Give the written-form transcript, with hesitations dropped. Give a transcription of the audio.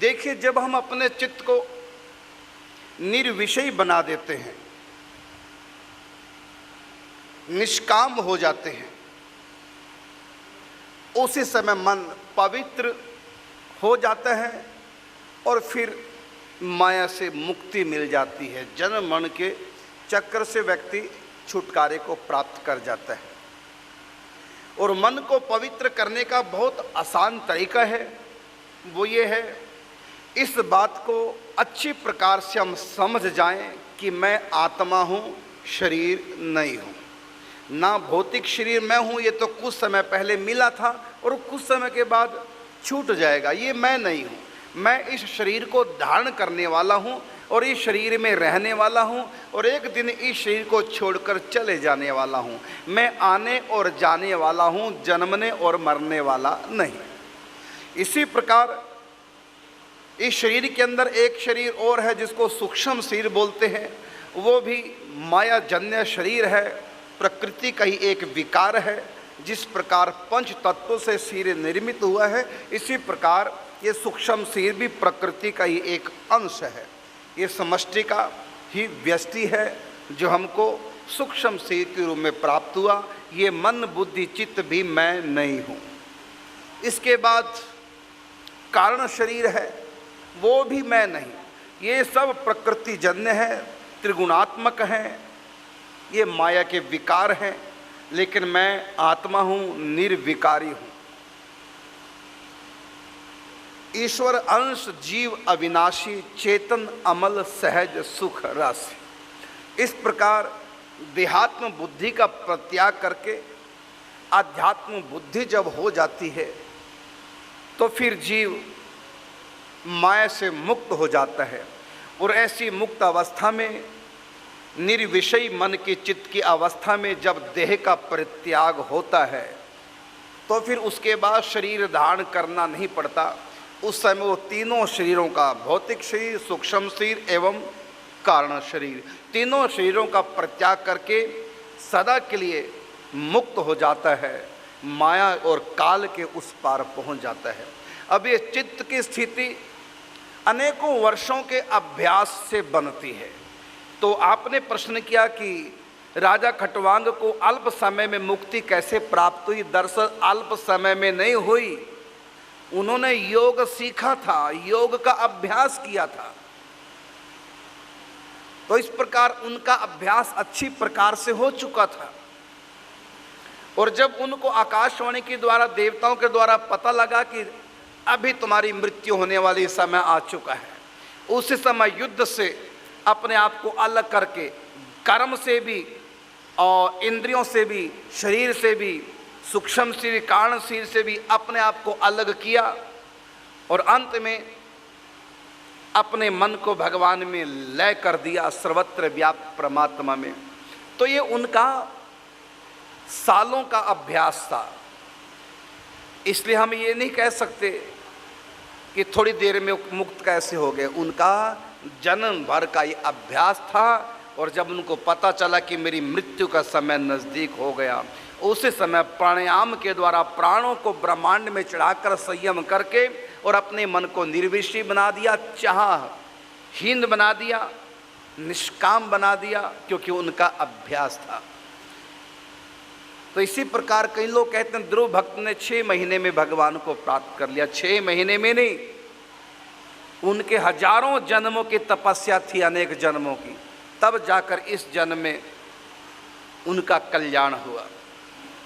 देखिए, जब हम अपने चित्त को निर्विषयी बना देते हैं, निष्काम हो जाते हैं, उसी समय मन पवित्र हो जाता है और फिर माया से मुक्ति मिल जाती है। जन्म मरण के चक्र से व्यक्ति छुटकारे को प्राप्त कर जाता है। और मन को पवित्र करने का बहुत आसान तरीका है, वो ये है, इस बात को अच्छी प्रकार से हम समझ जाएं कि मैं आत्मा हूँ, शरीर नहीं हूँ। ना भौतिक शरीर मैं हूँ, ये तो कुछ समय पहले मिला था और कुछ समय के बाद छूट जाएगा, ये मैं नहीं हूँ। मैं इस शरीर को धारण करने वाला हूँ और इस शरीर में रहने वाला हूँ और एक दिन इस शरीर को छोड़कर चले जाने वाला हूँ। मैं आने और जाने वाला हूँ, जन्मने और मरने वाला नहीं। इसी प्रकार इस शरीर के अंदर एक शरीर और है जिसको सूक्ष्म शरीर बोलते हैं, वो भी मायाजन्य शरीर है, प्रकृति का ही एक विकार है। जिस प्रकार पंच तत्वों से शरीर निर्मित हुआ है, इसी प्रकार ये सूक्ष्म शरीर भी प्रकृति का ही एक अंश है। ये समष्टि का ही व्यष्टि है जो हमको सूक्ष्म शरीर के रूप में प्राप्त हुआ। ये मन बुद्धि चित्त भी मैं नहीं हूँ। इसके बाद कारण शरीर है, वो भी मैं नहीं। ये सब प्रकृति जन्य है, त्रिगुणात्मक हैं, ये माया के विकार हैं, लेकिन मैं आत्मा हूँ, निर्विकारी हूँ। ईश्वर अंश, जीव अविनाशी, चेतन अमल, सहज सुख रस। इस प्रकार देहात्म बुद्धि का प्रत्याग करके आध्यात्म बुद्धि जब हो जाती है तो फिर जीव माया से मुक्त हो जाता है। और ऐसी मुक्त अवस्था में, निर्विषयी मन की चित्त की अवस्था में जब देह का परित्याग होता है तो फिर उसके बाद शरीर धारण करना नहीं पड़ता। उस समय वो तीनों शरीरों का, भौतिक शरीर, सूक्ष्म शरीर एवं कारण शरीर, तीनों शरीरों का परित्याग करके सदा के लिए मुक्त हो जाता है, माया और काल के उस पार पहुंच जाता है। अब ये चित्त की स्थिति अनेकों वर्षों के अभ्यास से बनती है। तो आपने प्रश्न किया कि राजा खटवांग को अल्प समय में मुक्ति कैसे प्राप्त हुई। दरअसल अल्प समय में नहीं हुई, उन्होंने योग सीखा था, योग का अभ्यास किया था। तो इस प्रकार उनका अभ्यास अच्छी प्रकार से हो चुका था। और जब उनको आकाशवाणी के द्वारा, देवताओं के द्वारा पता लगा कि अभी तुम्हारी मृत्यु होने वाली समय आ चुका है, उस समय युद्ध से अपने आप को अलग करके, कर्म से भी और इंद्रियों से भी, शरीर से भी, सूक्ष्म शरीर, कारण शरीर से भी अपने आप को अलग किया और अंत में अपने मन को भगवान में लय कर दिया, सर्वत्र व्याप्त परमात्मा में। तो ये उनका सालों का अभ्यास था। इसलिए हम ये नहीं कह सकते कि थोड़ी देर में मुक्त कैसे हो गए। उनका जन्म भर का ये अभ्यास था और जब उनको पता चला कि मेरी मृत्यु का समय नज़दीक हो गया, उसी समय प्राणायाम के द्वारा प्राणों को ब्रह्मांड में चढ़ाकर संयम करके और अपने मन को निर्विषयी बना दिया, चाहहीन बना दिया, निष्काम बना दिया, क्योंकि उनका अभ्यास था। तो इसी प्रकार कई लोग कहते हैं ध्रुव भक्त ने 6 महीने में भगवान को प्राप्त कर लिया। 6 महीने में नहीं, उनके हजारों जन्मों की तपस्या थी, अनेक जन्मों की, तब जाकर इस जन्म में उनका कल्याण हुआ।